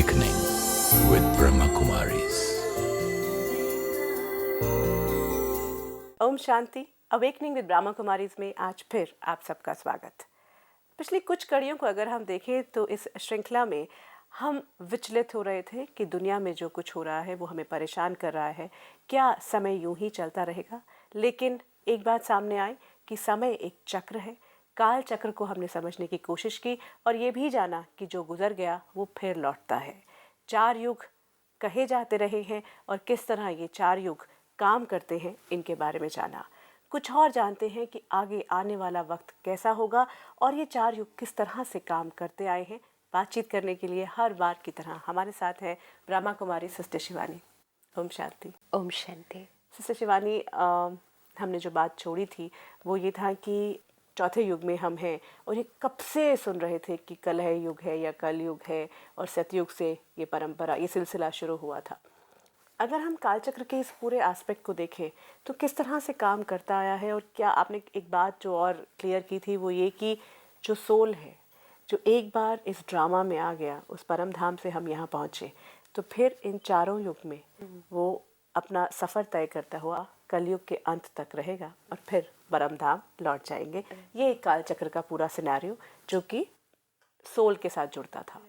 Awakening with Brahma Kumaris. ओम शांति। Awakening with Brahma Kumaris में आज फिर आप सबका स्वागत। पिछली कुछ कड़ियों को अगर हम देखें तो इस श्रृंखला में हम विचलित हो रहे थे कि दुनिया में जो कुछ हो रहा है वो हमें परेशान कर रहा है। क्या समय यूं ही चलता रहेगा? लेकिन एक बात सामने आई कि समय एक चक्र है। काल चक्र को हमने समझने की कोशिश की और ये भी जाना कि जो गुजर गया वो फिर लौटता है। 4 युग कहे जाते रहे हैं और किस तरह ये 4 युग काम करते हैं इनके बारे में जाना। कुछ और जानते हैं कि आगे आने वाला वक्त कैसा होगा और ये 4 युग किस तरह से काम करते आए हैं। बातचीत करने के लिए हर बार की तरह हमारे साथ है ब्रह्मा कुमारी सिस्टर शिवानी। ओम शांति। ओम शांति। सिस्टर शिवानी, हमने जो बात छोड़ी थी वो ये था कि चौथे युग में हम हैं और ये कब से सुन रहे थे कि कलह युग है या कल युग है और सतयुग से ये परंपरा, ये सिलसिला शुरू हुआ था। अगर हम कालचक्र के इस पूरे एस्पेक्ट को देखें तो किस तरह से काम करता आया है? और क्या आपने एक बात जो और क्लियर की थी वो ये कि जो सोल है, जो एक बार इस ड्रामा में आ गया, उस परम धाम से हम यहाँ पहुँचे, तो फिर इन चारों युग में वो अपना सफ़र तय करता हुआ कलयुग के अंत तक रहेगा और फिर परम धाम लौट जाएंगे। ये एक कालचक्र का पूरा सिनेरियो जो कि सोल के साथ जुड़ता था।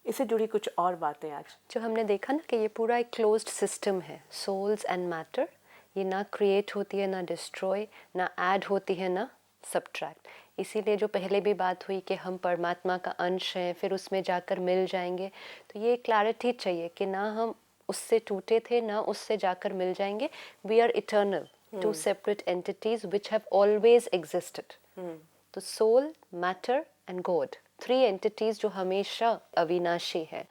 इससे जुड़ी कुछ और बातें आज जो हमने देखा ना कि ये पूरा एक क्लोज्ड सिस्टम है, सोल्स एंड मैटर। ये ना क्रिएट होती है, ना डिस्ट्रॉय, ना ऐड होती है, ना सब्ट्रैक्ट। इसीलिए जो पहले भी बात हुई कि हम परमात्मा का अंश हैं, फिर उसमें जाकर मिल जाएंगे, तो ये क्लैरिटी चाहिए कि ना हम उससे टूटे थे, ना उससे जाकर मिल जाएंगे। We are eternal, 2 separate entities which have always existed. तो soul, matter and God, 3 entities जो हमेशा अविनाशी है।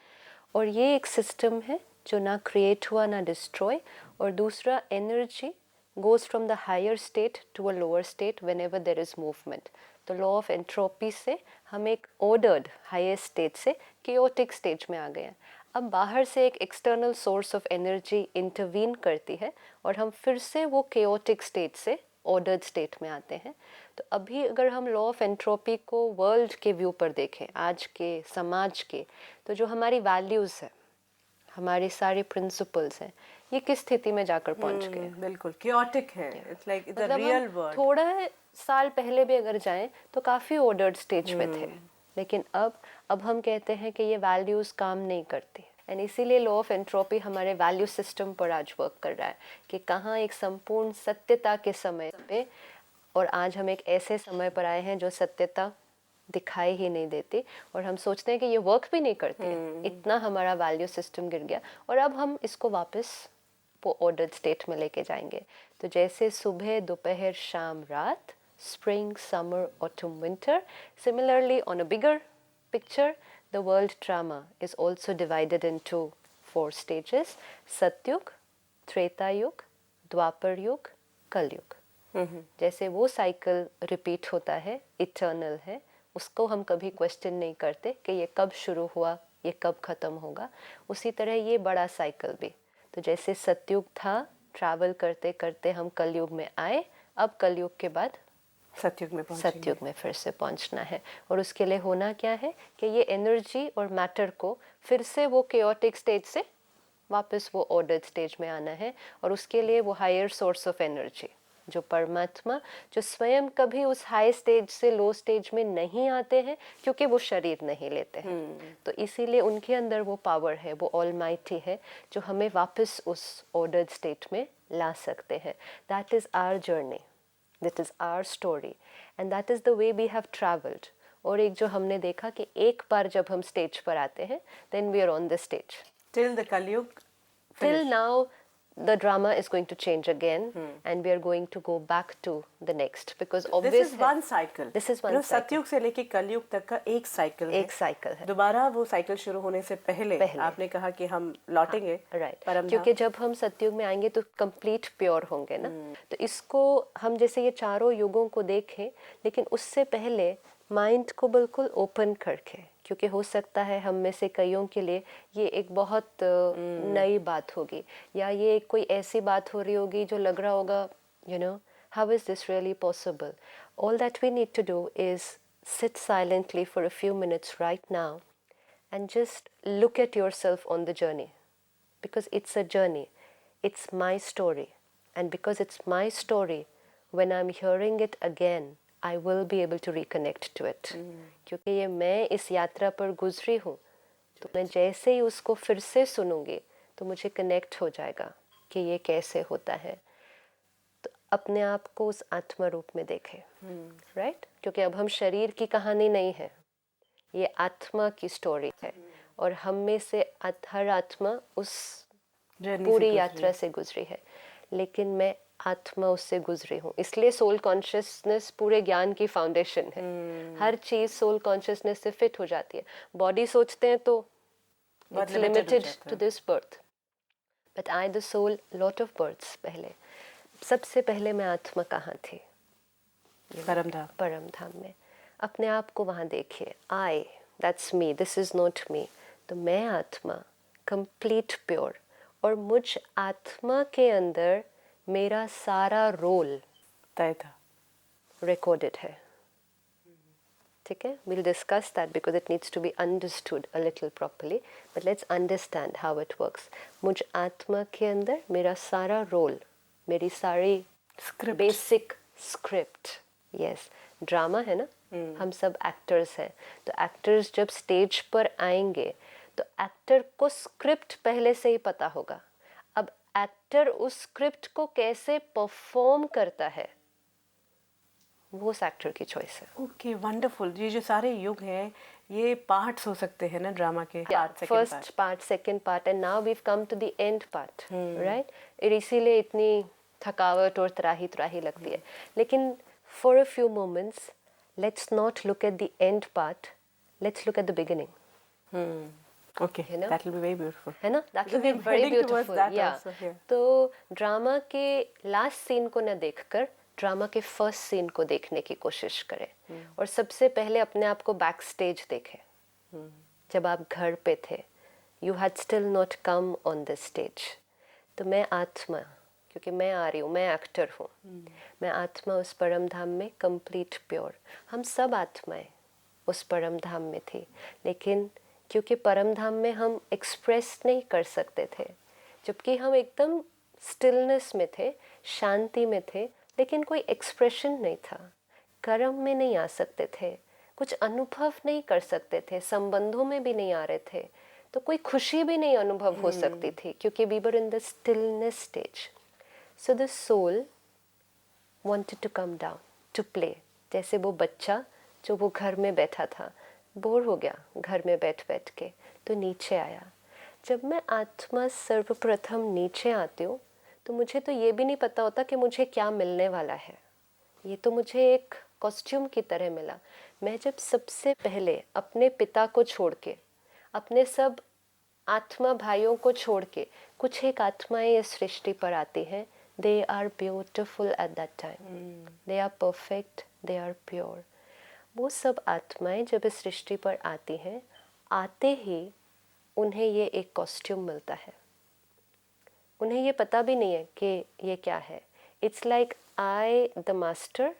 और ये एक सिस्टम है जो ना क्रिएट हुआ ना डिस्ट्रॉय। और दूसरा, energy goes from the higher state to a lower state whenever there is movement. तो लॉ ऑफ एंट्रोपी से हम एक ऑर्डर्ड हायर स्टेट से केओटिक स्टेज में आ गए हैं। अब बाहर से एक external source of energy intervene करती है और हम फिर से वो केओटिक स्टेट से ऑर्डर्ड स्टेट में आते हैं। तो अभी अगर हम लॉ ऑफ एंट्रोपी को वर्ल्ड के व्यू पर देखें, आज के समाज के, तो जो हमारी वैल्यूज़ है, हमारे सारे प्रिंसिपल्स हैं, ये किस स्थिति में जाकर पहुंच गए? बिल्कुल केओटिक है। इट्स लाइक द मतलब रियल हम वर्ल्ड। थोड़ा साल पहले भी अगर जाएं तो काफ़ी ऑर्डर्ड स्टेज पे थे, लेकिन अब हम कहते हैं कि ये वैल्यूज़ काम नहीं करती। एंड इसीलिए लॉ ऑफ एंट्रोपी हमारे वैल्यू सिस्टम पर आज वर्क कर रहा है कि कहाँ एक संपूर्ण सत्यता के समय पे, और आज हम एक ऐसे समय पर आए हैं जो सत्यता दिखाई ही नहीं देती और हम सोचते हैं कि ये वर्क भी नहीं करती है। इतना हमारा वैल्यू सिस्टम गिर गया और अब हम इसको वापस वो ऑर्डर्ड स्टेट में लेके जाएंगे। तो जैसे सुबह, दोपहर, शाम, रात, spring, summer, autumn, winter, similarly on a bigger picture, the world drama is also divided into 4 stages: सतयुग, त्रेता युग, द्वापर युग, कलयुग। जैसे वो साइकिल रिपीट होता है, इटर्नल है, उसको हम कभी क्वेश्चन नहीं करते कि ये कब शुरू हुआ, ये कब खत्म होगा। उसी तरह ये बड़ा साइकिल भी, तो जैसे सतयुग था, ट्रैवल करते करते हम कलयुग में आए, अब कलयुग के बाद सतयुग में फिर से पहुंचना है। और उसके लिए होना क्या है कि ये एनर्जी और मैटर को फिर से वो केओटिक स्टेज से वापस वो ऑर्डर्ड स्टेज में आना है। और उसके लिए वो हायर सोर्स ऑफ एनर्जी, जो परमात्मा, जो स्वयं कभी उस हाई स्टेज से लो स्टेज में नहीं आते हैं क्योंकि वो शरीर नहीं लेते हैं। तो इसीलिए उनके अंदर वो पावर है, वो ऑलमाइटी है जो हमें वापस उस ऑर्डर्ड स्टेट में ला सकते हैं। That is our journey, that is our story and that is the way we have traveled। और एक जो हमने देखा कि एक बार जब हम स्टेज पर आते हैं, then we are on the stage till the Kalyug till finish. now the drama is going to change again and we are going to go back to the next because obvious This is one cycle. This is one cycle. सतयुग से लेके कलयुग तक का एक cycle है। एक cycle है। दोबारा वो साइकिल शुरू होने से पहले आपने कहा कि हम लौटेंगे। राइट, क्योंकि जब हम सतयुग में आएंगे तो कंप्लीट प्योर होंगे ना। तो इसको हम जैसे ये चारों युगों को देखें, लेकिन उससे पहले माइंड को बिल्कुल ओपन करके, क्योंकि हो सकता है हम में से कईयों के लिए ये एक बहुत नई बात होगी, या ये कोई ऐसी बात हो रही होगी जो लग रहा होगा you know how is this really possible. All that we need to do is sit silently for a few minutes right now and just look at yourself on the journey, because it's a journey, it's my story, and because it's my story, when I'm hearing it again, I will be able to reconnect to it. क्योंकि ये मैं इस यात्रा पर गुजरी हूँ, तो मैं जैसे ही उसको फिर से सुनूंगी तो मुझे कनेक्ट हो जाएगा कि ये कैसे होता है। तो अपने आप को उस आत्मा रूप में देखें, राइट? क्योंकि अब हम शरीर की कहानी नहीं है, ये आत्मा की स्टोरी है, और हम में से हर आत्मा उस पूरी यात्रा से गुजरी है, लेकिन मैं आत्मा उससे गुजरी हूँ। इसलिए सोल कॉन्शियसनेस पूरे ज्ञान की फाउंडेशन है। हर चीज सोल कॉन्शियसनेस से फिट हो जाती है। बॉडी सोचते हैं तो it's limited to this birth, but I the soul lot of births. पहले सबसे पहले मैं आत्मा कहाँ थी? परम धाम में। अपने आप को वहाँ देखिए। I, that's me, this is not me. तो मैं आत्मा, कंप्लीट प्योर, और मुझ आत्मा के अंदर मेरा सारा रोल तय था, रिकॉर्डेड है। ठीक है, we'll discuss that because it needs to be understood a little properly, but let's understand how it works. मुझ आत्मा के अंदर मेरा सारा रोल, मेरी सारी बेसिक स्क्रिप्ट, यस, ड्रामा है ना, हम सब एक्टर्स हैं, तो एक्टर्स जब स्टेज पर आएंगे तो एक्टर को स्क्रिप्ट पहले से ही पता होगा। अब एक्टर उस स्क्रिप्ट को कैसे परफॉर्म करता है, वो उस एक्टर की चॉइस है। Okay, wonderful. ये जो सारे युग हैं, ये पार्ट्स हो सकते हैं ना ड्रामा के? First part, second part, and now we come to the end part, right? इसीलिए इतनी थकावट और त्राही त्राही लगती है। लेकिन for a few moments let's not look at the end part, let's look at the beginning. Okay, है ना? that will be very beautiful. है ना? That will be I'm very heading towards beautiful. that Yeah. also, yeah. तो drama के last scene को न देखकर drama के फर्स्ट सीन को देखने की कोशिश करें, और सबसे पहले अपने आप को बैक स्टेज देखें। जब आप घर पे थे, you had still not come on this stage. तो मैं आत्मा, क्योंकि मैं आ रही हूँ, मैं एक्टर हूँ, मैं आत्मा उस परम धाम में कंप्लीट प्योर। हम सब आत्माएं उस परम धाम में थी, लेकिन क्योंकि परम धाम में हम एक्सप्रेस नहीं कर सकते थे, जबकि हम एकदम स्टिलनेस में थे, शांति में थे, लेकिन कोई एक्सप्रेशन नहीं था। कर्म में नहीं आ सकते थे, कुछ अनुभव नहीं कर सकते थे, संबंधों में भी नहीं आ रहे थे, तो कोई खुशी भी नहीं अनुभव हो सकती थी, क्योंकि we were in the stillness stage. So the soul wanted to come down to play. जैसे वो बच्चा जो वो घर में बैठा था, बोर हो गया घर में बैठ बैठ के, तो नीचे आया। जब मैं आत्मा सर्वप्रथम नीचे आती हूँ तो मुझे तो ये भी नहीं पता होता कि मुझे क्या मिलने वाला है। ये तो मुझे एक कॉस्ट्यूम की तरह मिला। मैं जब सबसे पहले अपने पिता को छोड़ के, अपने सब आत्मा भाइयों को छोड़ के, कुछ एक आत्माएं इस सृष्टि पर आती हैं। They are beautiful at that time, they are perfect, they are pure. वो सब आत्माएं जब इस सृष्टि पर आती हैं, आते ही उन्हें ये एक कॉस्ट्यूम मिलता है। उन्हें ये पता भी नहीं है कि ये क्या है। It's like I the master,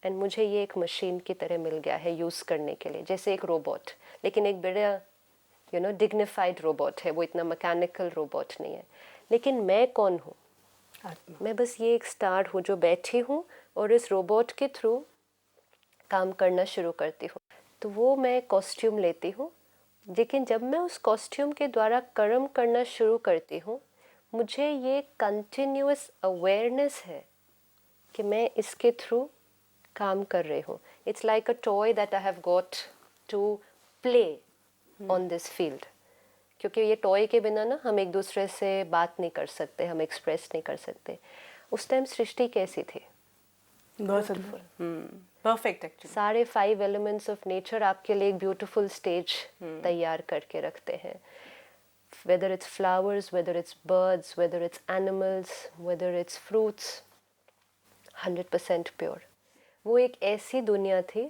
and मुझे ये एक मशीन की तरह मिल गया है यूज़ करने के लिए, जैसे एक रोबोट, लेकिन एक बड़ा डिग्निफाइड रोबोट है, वो इतना मैकेनिकल रोबोट नहीं है। लेकिन मैं कौन हूँ? मैं बस ये एक स्टार हूँ जो बैठी हूँ और इस रोबोट के थ्रू काम करना शुरू करती हूँ। तो वो मैं कॉस्ट्यूम लेती हूँ, लेकिन जब मैं उस कॉस्ट्यूम के द्वारा कर्म करना शुरू करती हूँ, मुझे ये कंटिन्यूअस अवेयरनेस है कि मैं इसके थ्रू काम कर रही हूँ। It's like a toy that I have got to play on this field. क्योंकि ये टॉय के बिना ना हम एक दूसरे से बात नहीं कर सकते, हम एक्सप्रेस नहीं कर सकते। उस टाइम सृष्टि कैसी थी? Beautiful, perfect. एक्चुअली सारे 5 एलिमेंट्स ऑफ नेचर आपके लिए एक ब्यूटीफुल स्टेज तैयार करके रखते हैं। whether it's flowers, whether it's birds, whether it's animals, whether it's fruits, 100% pure. वो एक ऐसी दुनिया थी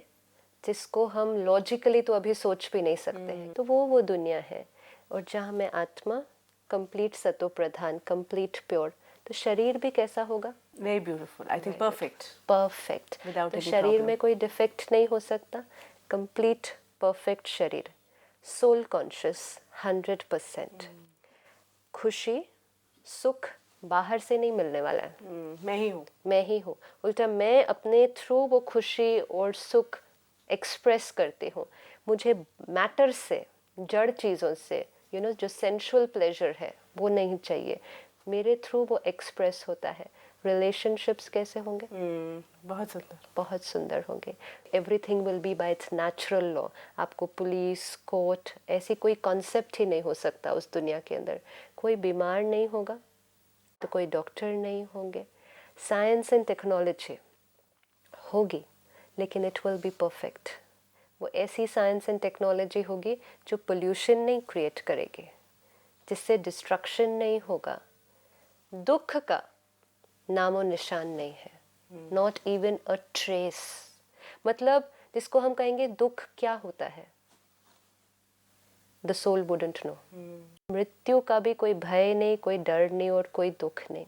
जिसको हम लॉजिकली तो अभी सोच भी नहीं सकते हैं। तो वो दुनिया है, और जहाँ मैं आत्मा कंप्लीट सतो प्रधान, कंप्लीट प्योर, तो शरीर भी कैसा होगा? Very beautiful, I think perfect. Perfect. तो शरीर में कोई डिफेक्ट नहीं हो सकता, कंप्लीट परफेक्ट शरीर। Soul conscious 100%। खुशी सुख बाहर से नहीं मिलने वाला है, मैं ही हूँ। उल्टा मैं अपने थ्रू वो खुशी और सुख एक्सप्रेस करती हूँ। मुझे मैटर से, जड़ चीज़ों से, जो सेंशुअल प्लेजर है वो नहीं चाहिए, मेरे थ्रू वो एक्सप्रेस होता है। रिलेशनशिप्स कैसे होंगे? बहुत सुंदर होंगे। Everything will be bye it's natural law. आपको पुलिस कोर्ट ऐसी कोई कॉन्सेप्ट ही नहीं हो सकता उस दुनिया के अंदर। कोई बीमार नहीं होगा तो कोई डॉक्टर नहीं होंगे। साइंस एंड टेक्नोलॉजी होगी लेकिन इट विल बी परफेक्ट। वो ऐसी साइंस एंड टेक्नोलॉजी होगी जो पोल्यूशन नहीं क्रिएट करेगी, जिससे डिस्ट्रक्शन नहीं होगा। दुख का नामो निशान नहीं है, नॉट इवन अ ट्रेस। मतलब जिसको हम कहेंगे दुख क्या होता है, द सोल वुडंट नो। मृत्यु का भी कोई भय नहीं, कोई डर नहीं और कोई दुख नहीं।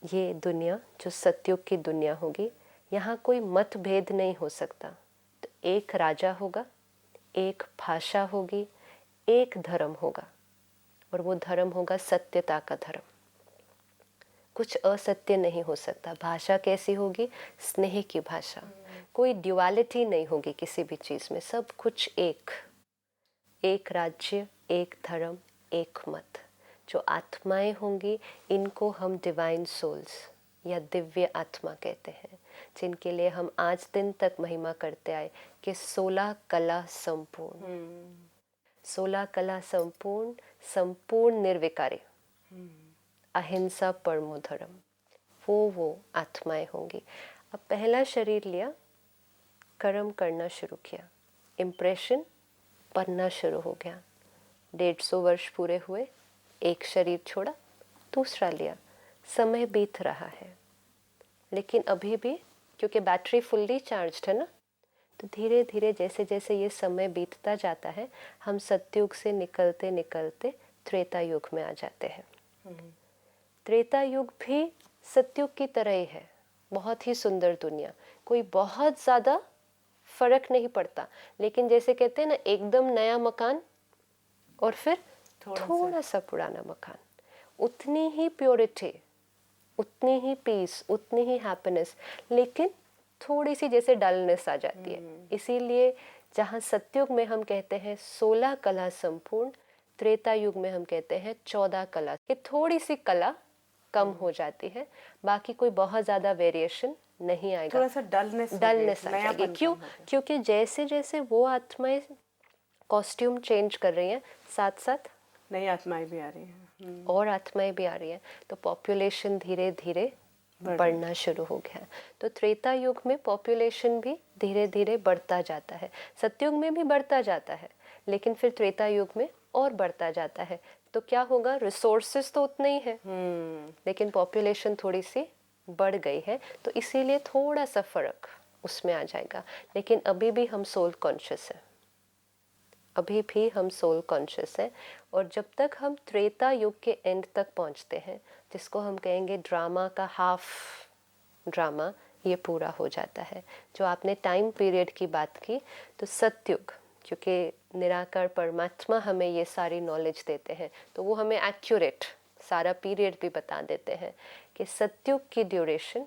ये दुनिया जो सतयुग की दुनिया होगी, यहाँ कोई मतभेद नहीं हो सकता। तो एक राजा होगा, एक भाषा होगी, एक धर्म होगा, और वो धर्म होगा सत्यता का धर्म। कुछ असत्य नहीं हो सकता। भाषा कैसी होगी? स्नेह की भाषा। कोई ड्युअलिटी नहीं होगी किसी भी चीज में, सब कुछ एक राज्य, एक धर्म, एक मत। जो आत्माएं होंगी इनको हम डिवाइन सोल्स या दिव्य आत्मा कहते हैं, जिनके लिए हम आज दिन तक महिमा करते आए कि 16 कला संपूर्ण, 16 कला संपूर्ण, संपूर्ण निर्विकारी, अहिंसा परमो धर्म, वो आत्माएं होंगी। अब पहला शरीर लिया, कर्म करना शुरू किया, इम्प्रेशन बनना शुरू हो गया। 150 वर्ष पूरे हुए, एक शरीर छोड़ा, दूसरा लिया, समय बीत रहा है। लेकिन अभी भी क्योंकि बैटरी फुल्ली चार्ज्ड है ना, तो धीरे धीरे जैसे जैसे ये समय बीतता जाता है, हम सतयुग से निकलते निकलते त्रेता युग में आ जाते हैं। त्रेता युग भी सतयुग की तरह ही है, बहुत ही सुंदर दुनिया, कोई बहुत ज़्यादा फर्क नहीं पड़ता। लेकिन जैसे कहते हैं ना, एकदम नया मकान और फिर थोड़ा सा पुराना मकान, उतनी ही प्योरिटी, उतनी ही पीस, उतनी ही हैप्पीनेस, लेकिन थोड़ी सी जैसे डलनेस आ जाती है। इसीलिए जहाँ सतयुग में हम कहते हैं 16 कला संपूर्ण, त्रेता युग में हम कहते हैं 14 कला, कि थोड़ी सी कला कम हो जाती है, बाकी कोई बहुत ज़्यादा वेरिएशन नहीं आएगा। थोड़ा सा डलनेस आ जाएगी। क्यों? क्योंकि जैसे जैसे वो आत्माएं कॉस्ट्यूम चेंज कर रही हैं, साथ साथ नई आत्माएं भी आ रही हैं, और आत्माएं भी आ रही हैं, तो पॉपुलेशन धीरे धीरे बढ़ना शुरू हो गया। तो त्रेता युग में पॉपुलेशन भी धीरे धीरे बढ़ता जाता है, सतयुग में भी बढ़ता जाता है, लेकिन फिर त्रेता युग में और बढ़ता जाता है। तो क्या होगा? रिसोर्सेज तो उतने ही है, लेकिन पॉपुलेशन थोड़ी सी बढ़ गई है, तो इसीलिए थोड़ा सा फर्क उसमें आ जाएगा। लेकिन अभी भी हम सोल कॉन्शियस हैं, अभी भी हम सोल कॉन्शियस हैं। और जब तक हम त्रेता युग के एंड तक पहुंचते हैं, जिसको हम कहेंगे ड्रामा का हाफ ड्रामा, ये पूरा हो जाता है। जो आपने टाइम पीरियड की बात की, तो सतयुग, क्योंकि निराकार परमात्मा हमें ये सारी नॉलेज देते हैं, तो वो हमें एक्यूरेट सारा पीरियड भी बता देते हैं कि सतयुग की ड्यूरेशन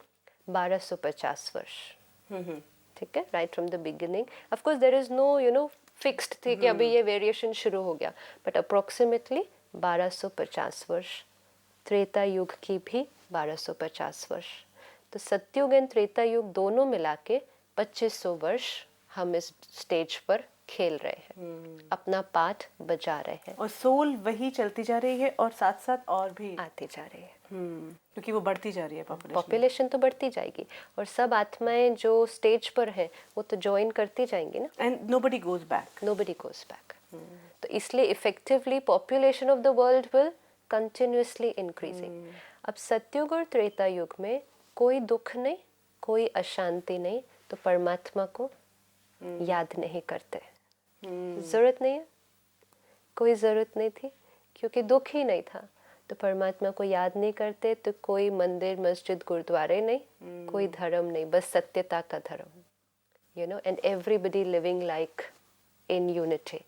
1250 वर्ष, ठीक है, right from the beginning. Of course there is no fixed थी कि अभी ये वेरिएशन शुरू हो गया, बट अप्रोक्सीमेटली 1250 वर्ष। त्रेता युग की भी 1250 वर्ष। तो सतयुग एंड त्रेता युग दोनों मिला के 2500 वर्ष हम इस स्टेज पर खेल रहे हैं, अपना पाठ बजा रहे हैं, और सोल वही चलती जा रही है और साथ साथ और भी आती जा रही है, क्योंकि वो बढ़ती जा रही है पॉपुलेशन तो बढ़ती जाएगी, और सब आत्माएं जो स्टेज पर है वो तो ज्वाइन करती जाएंगी ना, एंड नोबडी गोज बैक। तो इसलिए effectively population of the world will continuously increasing. अब सतयुग और त्रेता युग में कोई दुख नहीं, कोई अशांति नहीं, तो परमात्मा को याद नहीं करते, जरूरत नहीं है, कोई जरूरत नहीं थी, क्योंकि दुख ही नहीं था, तो परमात्मा को याद नहीं करते, तो कोई मंदिर मस्जिद गुरुद्वारे नहीं, कोई धर्म नहीं, बस सत्यता का धर्म, and everybody living like in unity.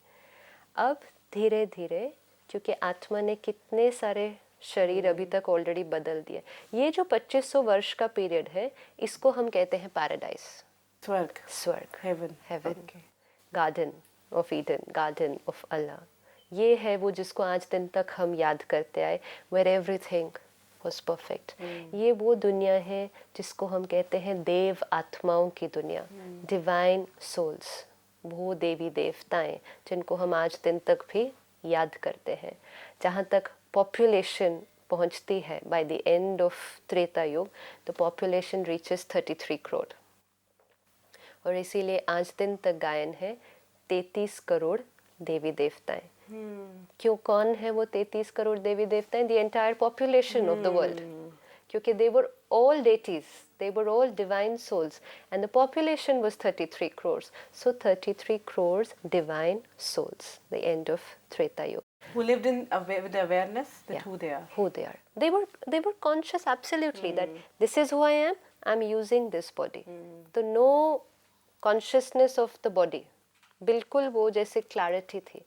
अब धीरे धीरे, क्योंकि आत्मा ने कितने सारे शरीर अभी तक ऑलरेडी बदल दिए, ये जो 2500 वर्ष का पीरियड है, इसको हम कहते हैं पैराडाइज, स्वर्ग, स्वर्ग, heaven, heaven, garden of Eden, garden of Allah. ये है वो जिसको आज दिन तक हम याद करते आए, वेयर एवरीथिंग वाज परफेक्ट. ये वो दुनिया है जिसको हम कहते हैं देव आत्माओं की दुनिया, डिवाइन सोल्स, वो देवी देवताएं जिनको हम आज दिन तक भी याद करते हैं. जहाँ तक पॉपुलेशन पहुँचती है by the end of Treta युग, तो पॉपुलेशन रीचेस 33 करोड़. और इसीलिए आज दिन तक गायन है 33 करोड़ देवी देवताएं. क्यों, कौन है वो 33 करोड़ देवी देवताएं? The entire population of the world. क्योंकि they were all deities, they were all divine souls, and the population was 33 crores. So 33 crores divine souls, the end of Treta Yuga. Who lived in with the awareness that who they are. Who they are. They were conscious absolutely that this is who I am, I'm using this body. So no consciousness of the body. बिल्कुल वो जैसे clarity थी.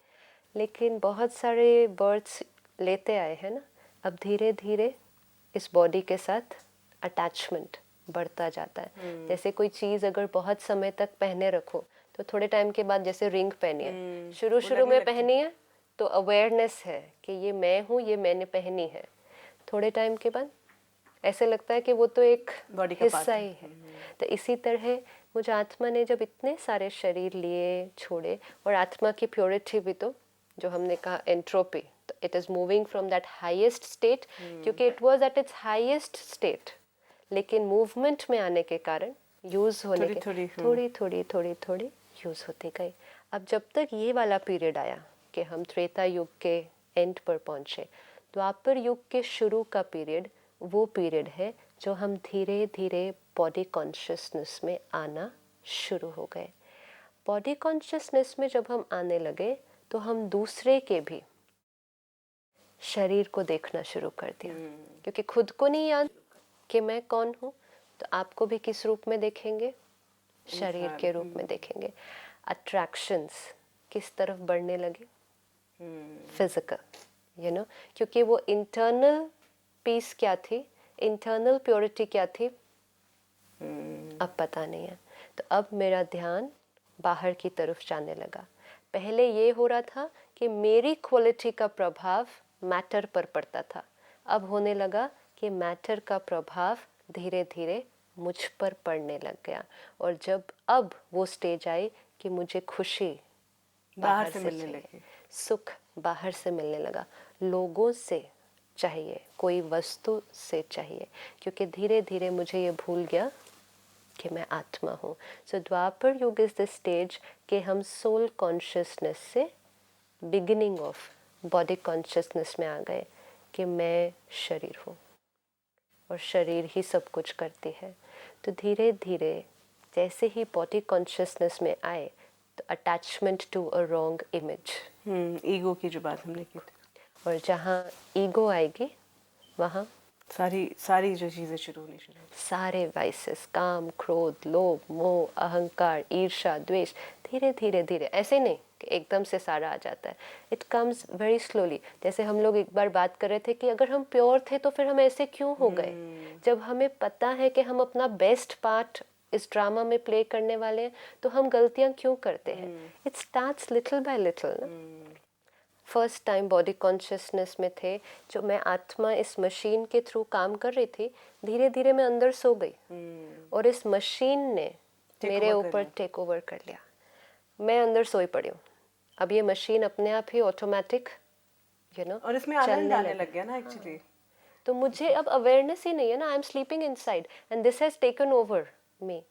लेकिन बहुत सारे births लेते आए हैं ना, अब धीरे धीरे इस बॉडी के साथ अटैचमेंट बढ़ता जाता है. जैसे कोई चीज़ अगर बहुत समय तक पहने रखो, तो थोड़े टाइम के बाद, जैसे रिंग पहनी है, शुरू में पहनी है तो अवेयरनेस है कि ये मैं हूँ, ये मैंने पहनी है. थोड़े टाइम के बाद ऐसे लगता है कि वो तो एक बॉडी का हिस्सा ही है. तो इसी तरह मुझे आत्मा ने जब इतने सारे शरीर लिए, छोड़े, और आत्मा की प्योरिटी भी, तो जो हमने कहा एंट्रोपी, तो it is moving from that highest state, क्योंकि it was at its highest state, लेकिन मूवमेंट में आने के कारण यूज़ होने के थोड़ी यूज़ होती गई. अब जब तक ये वाला पीरियड आया कि हम त्रेता युग के एंड पर पहुँचे, द्वापर युग के शुरू का पीरियड वो पीरियड है जो हम धीरे धीरे बॉडी कॉन्शियसनेस में आना शुरू हो गए. बॉडी कॉन्शियसनेस में जब हम आने लगे, तो हम दूसरे के भी शरीर को देखना शुरू कर दिया. क्योंकि खुद को नहीं याद कि मैं कौन हूँ, तो आपको भी किस रूप में देखेंगे? शरीर के रूप में देखेंगे. अट्रैक्शंस किस तरफ बढ़ने लगे? फिजिकल, यू नो, क्योंकि वो इंटरनल पीस क्या थी, इंटरनल प्योरिटी क्या थी, अब पता नहीं है. तो अब मेरा ध्यान बाहर की तरफ जाने लगा. पहले ये हो रहा था कि मेरी क्वालिटी का प्रभाव मैटर पर पड़ता था. अब होने लगा कि मैटर का प्रभाव धीरे धीरे मुझ पर पड़ने लग गया. और जब अब वो स्टेज आई कि मुझे खुशी बाहर से मिलने लगी, सुख बाहर से मिलने लगा, लोगों से चाहिए, कोई वस्तु से चाहिए, क्योंकि धीरे धीरे मुझे ये भूल गया कि मैं आत्मा हूँ. सो द्वापर युग इज द स्टेज कि हम सोल कॉन्शियसनेस से बिगिनिंग ऑफ बॉडी कॉन्शियसनेस में आ गए कि मैं शरीर हूँ और शरीर ही सब कुछ करती है. तो धीरे धीरे जैसे ही बॉडी कॉन्शियसनेस में आए, तो attachment to a wrong image, ego की जो बात हमने की थी, और जहाँ ईगो आएगी वहाँ सारी जो चीज़ें शुरू होनी शुरू, सारे वाइसेस, काम, क्रोध, लोभ, मोह, अहंकार, ईर्ष्या, द्वेष, धीरे धीरे धीरे, ऐसे नहीं कि एकदम से सारा आ जाता है. It comes very slowly. जैसे हम लोग एक बार बात कर रहे थे कि अगर हम प्योर थे तो फिर हम ऐसे क्यों हो गए. जब हमें पता है कि हम अपना बेस्ट पार्ट इस ड्रामा में प्ले करने वाले हैं, तो हम गलतियाँ क्यों करते हैं. It starts little bye little ना. फर्स्ट टाइम बॉडी कॉन्शियसनेस में थे, जो मैं आत्मा इस मशीन के थ्रू काम कर रही थी, धीरे धीरे मैं अंदर सो गई, और इस मशीन ने मेरे ऊपर टेक ओवर कर लिया. मैं अंदर सोई पड़ी हूँ. अब ये मशीन अपने आप ही ऑटोमेटिक, यू नो, और इसमें आनंद आने लग गया ना एक्चुअली. तो मुझे अब अवेयरनेस ही नहीं है ना. I am sleeping inside and this has taken over me.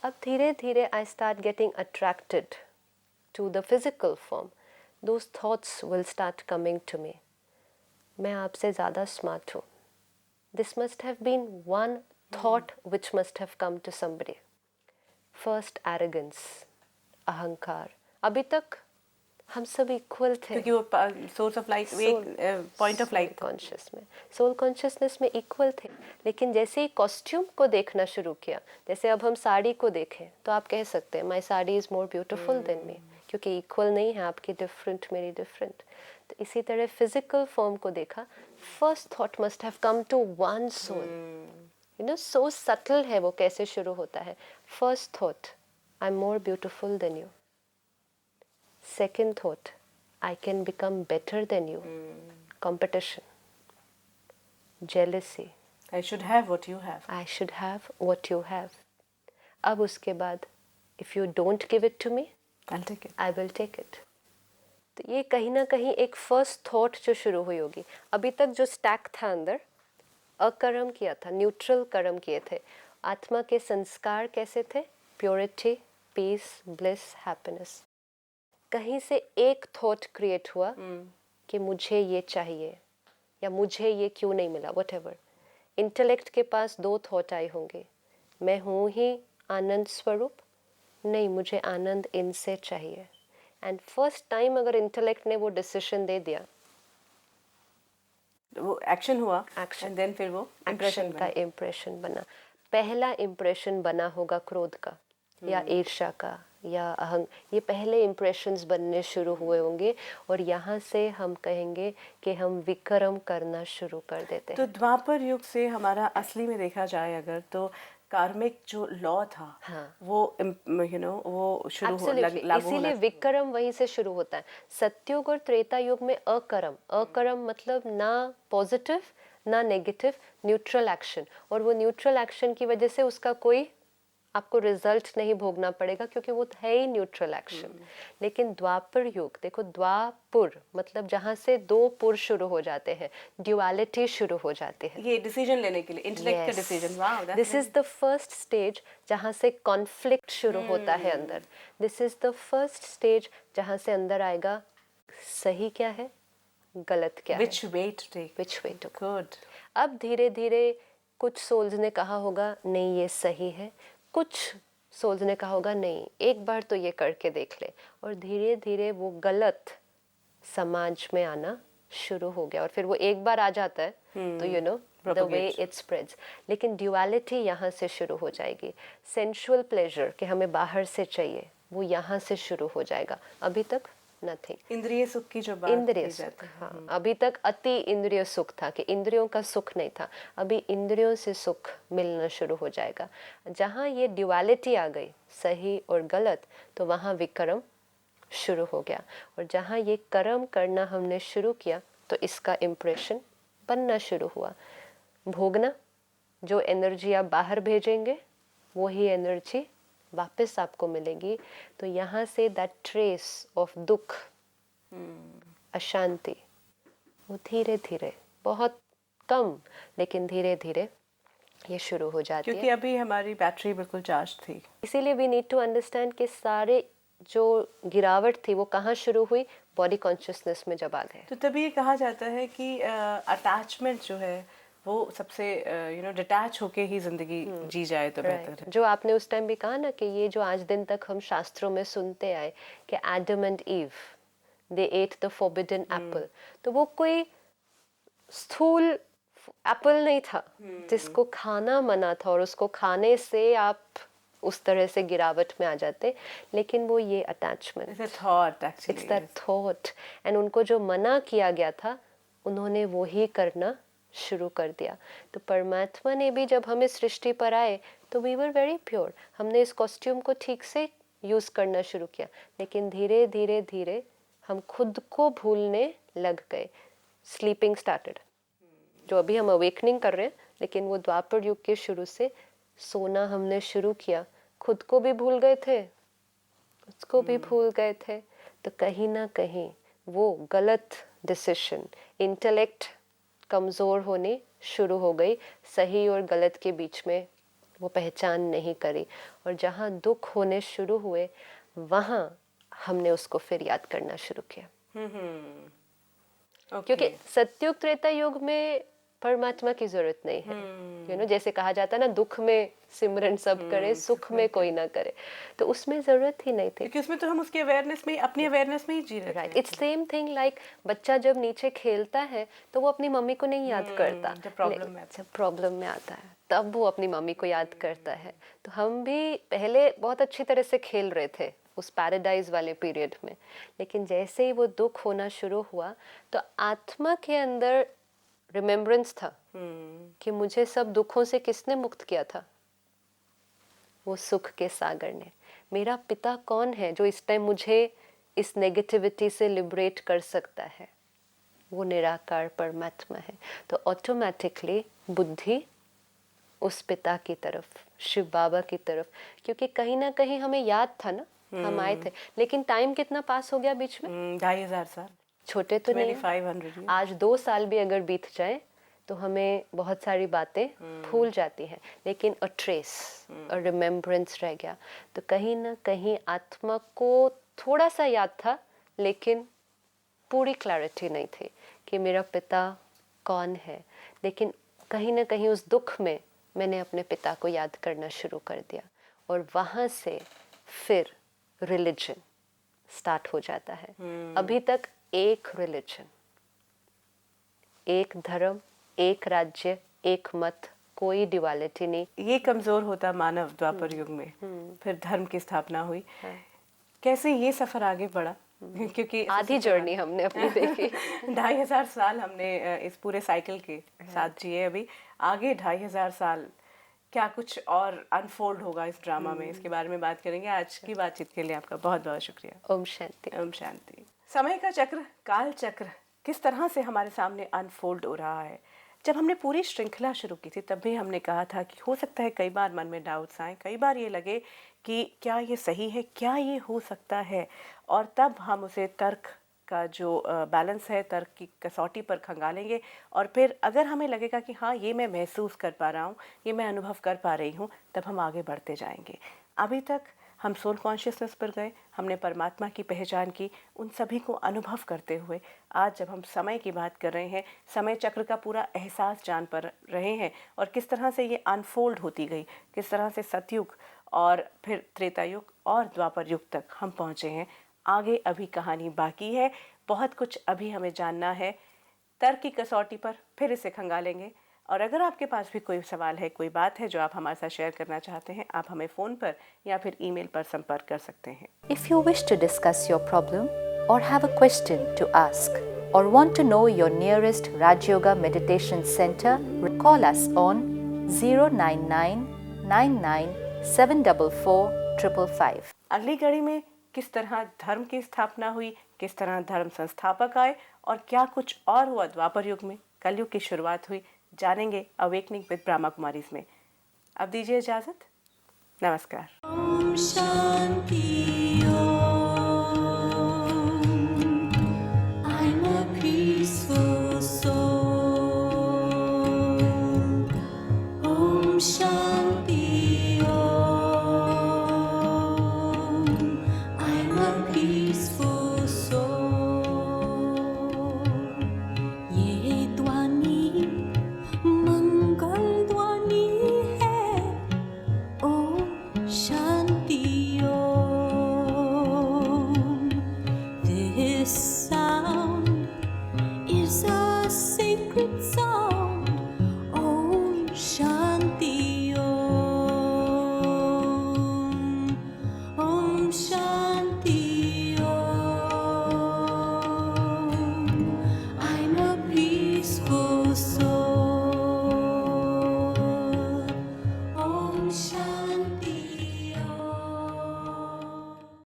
अब धीरे धीरे I start getting attracted to the physical form. Those thoughts will start coming to me. मैं आपसे ज़्यादा स्मार्ट हूँ. This must have been one thought which must have come to somebody. First arrogance, अहंकार. अभी तक हम सब इक्वल थे, क्योंकि वो source of light, point of light conscious में, सोल कॉन्शियसनेस में इक्वल थे. लेकिन जैसे ही कॉस्ट्यूम को देखना शुरू किया, जैसे अब हम साड़ी को देखें, तो आप कह सकते हैं my sari is more beautiful than me, क्योंकि इक्वल नहीं है, आपकी डिफरेंट मेरी डिफरेंट। तो इसी तरह फिजिकल फॉर्म को देखा, first thought must have come to one soul, you know, so subtle है वो, कैसे शुरू होता है। First thought, I am more beautiful than you. Second thought, I can become better than you. Competition, jealousy, I should have what you have. I should have what you have. अब उसके बाद, if you don't give it to me, I'll take it. I will take it. तो ये कहीं ना कहीं एक first thought जो शुरू हुई होगी। अभी तक जो स्टैक था अंदर, अकर्म किया था, न्यूट्रल कर्म किए थे। आत्मा के संस्कार कैसे थे? Purity, peace, bliss, happiness. कहीं से एक थॉट क्रिएट हुआ कि मुझे ये चाहिए, या मुझे ये क्यों नहीं मिला, व्हाटएवर। इंटेलेक्ट के पास दो थॉट आई होंगे, मैं हूँ ही आनंद स्वरूप, नहीं मुझे आनंद इनसे चाहिए। एंड फर्स्ट टाइम अगर इंटेलेक्ट ने वो डिसीजन दे दिया, वो एक्शन हुआ, Action. and then फिर वो एक्शन impression का बना। इम्प्रेशन बना। पहला इम्प्रेशन बना होगा क्रोध का, या ईर्ष्या का, या अहंग। ये पहले इम्प्रेशंस बनने शुरू हुए होंगे, और यहाँ से हम कहेंगे कि हम विक्रम करना शुरू कर देते तो हैं। द्वापर युग से हमारा असली में देखा जाए अगर, तो कार्मिक जो लॉ था, हाँ। वो वो शुरू हो Absolutely. लागू होना इसीलिए विक्रम वहीं से शुरू होता है। सत्युग और त्रेता युग में अकर्म, अकर्म मतलब ना पॉजिटिव ना नेगेटिव, न्यूट्रल एक्शन। और वो न्यूट्रल एक्शन की वजह से उसका कोई आपको रिजल्ट नहीं भोगना पड़ेगा, क्योंकि वो है ही न्यूट्रल एक्शन। लेकिन द्वापर युग देखो, द्वापुर मतलब जहाँ से दो पुर शुरू हो जाते हैं, ड्युअलिटी शुरू हो जाते हैं। ये डिसीजन लेने के लिए, इंटेलेक्ट का decision. Wow, this is the first stage जहाँ से कॉन्फ्लिक्ट शुरू होता है अंदर। This is the first stage जहाँ से अंदर आएगा सही क्या है, गलत क्या which है, way to take, which way to. good। अब धीरे धीरे कुछ सोल्स ने कहा होगा नहीं ये सही है, कुछ सोल्स ने कहा होगा नहीं एक बार तो ये करके देख ले, और धीरे धीरे वो गलत समाज में आना शुरू हो गया। और फिर वो एक बार आ जाता है तो you know the way it spreads. लेकिन ड्युअलिटी यहाँ से शुरू हो जाएगी। सेंशुअल प्लेजर कि हमें बाहर से चाहिए, वो यहाँ से शुरू हो जाएगा। अभी तक नथिंग। इंद्रिय सुख की जो बात इंद्रिय की सुख, जाती है। हाँ, अभी तक अति इंद्रिय सुख था कि इंद्रियों का सुख नहीं था। अभी इंद्रियों से सुख मिलना शुरू हो जाएगा। जहाँ ये ड्युअलिटी आ गई, सही और गलत, तो वहाँ विक्रम शुरू हो गया। और जहाँ ये कर्म करना हमने शुरू किया, तो इसका इम्प्रेशन बनना शुरू हुआ। भोगना, जो एनर्जी आप बाहर भेजेंगे वही एनर्जी वापस आपको मिलेगी। तो यहाँ से दैट ट्रेस ऑफ दुख, अशांति, वो धीरे धीरे, बहुत कम लेकिन धीरे धीरे ये शुरू हो जाती क्योंकि है। अभी हमारी बैटरी बिल्कुल चार्ज थी। इसीलिए वी नीड टू अंडरस्टैंड कि सारे जो गिरावट थी वो कहाँ शुरू हुई, बॉडी कॉन्शियसनेस में जब आ गए। तो तभी ये कहा जाता है कि अटैचमेंट जो है वो सबसे डिटैच होके ही जिंदगी जी जाए तो बेहतर है। जो आपने उस टाइम भी कहा ना कि ये जो आज दिन तक हम शास्त्रों में सुनते आए कि Adam and ewe they at the forbidden Apple, तो वो कोई स्थूल एप्पल नहीं था जिसको खाना मना था और उसको खाने से आप उस तरह से गिरावट में आ जाते। लेकिन वो ये attachment, It's a thought actually. It's that thought. And उनको जो मना किया गया था उन्होंने वो ही करना शुरू कर दिया। तो परमात्मा ने भी जब हमें सृष्टि पर आए तो वी वर वेरी प्योर, हमने इस कॉस्ट्यूम को ठीक से यूज करना शुरू किया। लेकिन धीरे धीरे धीरे हम खुद को भूलने लग गए। स्लीपिंग स्टार्टेड, जो अभी हम अवेकनिंग कर रहे हैं, लेकिन वो द्वापर युग के शुरू से सोना हमने शुरू किया। खुद को भी भूल गए थे, उसको भी भूल गए थे। तो कहीं ना कहीं वो गलत डिसीजन, इंटेलेक्ट कमज़ोर होने शुरू हो गई, सही और गलत के बीच में वो पहचान नहीं करी। और जहाँ दुख होने शुरू हुए वहाँ हमने उसको फिर याद करना शुरू किया। Okay. क्योंकि सत्युग त्रेता युग में परमात्मा की जरूरत नहीं है। यू नो, जैसे कहा जाता है ना, दुख में सिमरन सब करे, सुख में कोई ना करे, तो उसमें जरूरत ही नहीं थी। क्योंकि उसमें तो हम उसकी अवेयरनेस में, अपनी अवेयरनेस में ही जी रहे थे। Right, it's same thing like बच्चा जब नीचे खेलता है तो वो अपनी मम्मी को नहीं याद करता, जब प्रॉब्लम में जब प्रॉब्लम में आता है तब वो अपनी मम्मी को याद करता है। तो हम भी पहले बहुत अच्छी तरह से खेल रहे थे उस पैराडाइज वाले पीरियड में। लेकिन जैसे ही वो दुख होना शुरू हुआ तो आत्मा के अंदर रिमेम्बरेंस था कि मुझे सब दुखों से किसने मुक्त किया था, वो सुख के सागर ने। मेरा पिता कौन है जो इस टाइम मुझे इस नेगेटिविटी से लिबरेट कर सकता है, वो निराकार परमात्मा है। तो ऑटोमेटिकली बुद्धि उस पिता की तरफ, शिव बाबा की तरफ, क्योंकि कहीं ना कहीं हमें याद था ना हम आए थे। लेकिन टाइम कितना पास हो गया बीच में, 2500 साल, छोटे तो नहीं। 2500 आज 2 साल भी अगर बीत जाए तो हमें बहुत सारी बातें भूल जाती हैं, लेकिन अ ट्रेस, अ रिमेम्बरेंस रह गया। तो कहीं ना कहीं आत्मा को थोड़ा सा याद था, लेकिन पूरी क्लैरिटी नहीं थी कि मेरा पिता कौन है। लेकिन कहीं ना कहीं उस दुख में मैंने अपने पिता को याद करना शुरू कर दिया, और वहाँ से फिर रिलीजन स्टार्ट हो जाता है। अभी तक एक रिलीजन, एक धर्म, एक राज्य, एक मत, कोई डिवालिटी नहीं। ये कमजोर होता मानव द्वापर युग में, फिर धर्म की स्थापना हुई। कैसे ये सफर आगे बढ़ा, क्योंकि आधी जर्नी हमने अपनी देखी। 2500 साल हमने इस पूरे साइकिल के साथ जिए। अभी आगे 2500 साल क्या कुछ और अनफोल्ड होगा इस ड्रामा में, इसके बारे में बात करेंगे। आज की बातचीत के लिए आपका बहुत बहुत शुक्रिया। ओम शांति। ओम शांति। समय का चक्र, काल चक्र किस तरह से हमारे सामने अनफोल्ड हो रहा है। जब हमने पूरी श्रृंखला शुरू की थी तब भी हमने कहा था कि हो सकता है कई बार मन में डाउट्स आए, कई बार ये लगे कि क्या ये सही है, क्या ये हो सकता है, और तब हम उसे तर्क का जो बैलेंस है, तर्क की कसौटी पर खंगालेंगे। और फिर अगर हमें लगेगा कि हाँ ये मैं महसूस कर पा रहा हूँ, ये मैं अनुभव कर पा रही हूँ, तब हम आगे बढ़ते जाएंगे। अभी तक हम सोल कॉन्शियसनेस पर गए, हमने परमात्मा की पहचान की, उन सभी को अनुभव करते हुए आज जब हम समय की बात कर रहे हैं, समय चक्र का पूरा एहसास जान पर रहे हैं, और किस तरह से ये अनफोल्ड होती गई, किस तरह से सतयुग और फिर त्रेता युग और द्वापर युग तक हम पहुँचे हैं। आगे अभी कहानी बाकी है, बहुत कुछ अभी हमें जानना है। तर्क की कसौटी पर फिर इसे खंगालेंगे। और अगर आपके पास भी कोई सवाल है, कोई बात है जो आप हमारे साथ शेयर करना चाहते हैं, आप हमें फ़ोन पर या फिर ईमेल पर संपर्क कर सकते हैं। If you wish to discuss your problem or have a question to ask or want to know your nearest Raj Yoga Meditation Center, call us on 09999744555. अगली कड़ी में किस तरह धर्म की स्थापना हुई, किस तरह धर्म संस्थापक आए और क्या कुछ और हुआ द्वापर युग में, कलयुग की शुरुआत हुई, जानेंगे अवेकनिंग विद ब्रह्मा कुमारीज में। अब दीजिए इजाजत, नमस्कार। Om Shanti Om. I'm a peaceful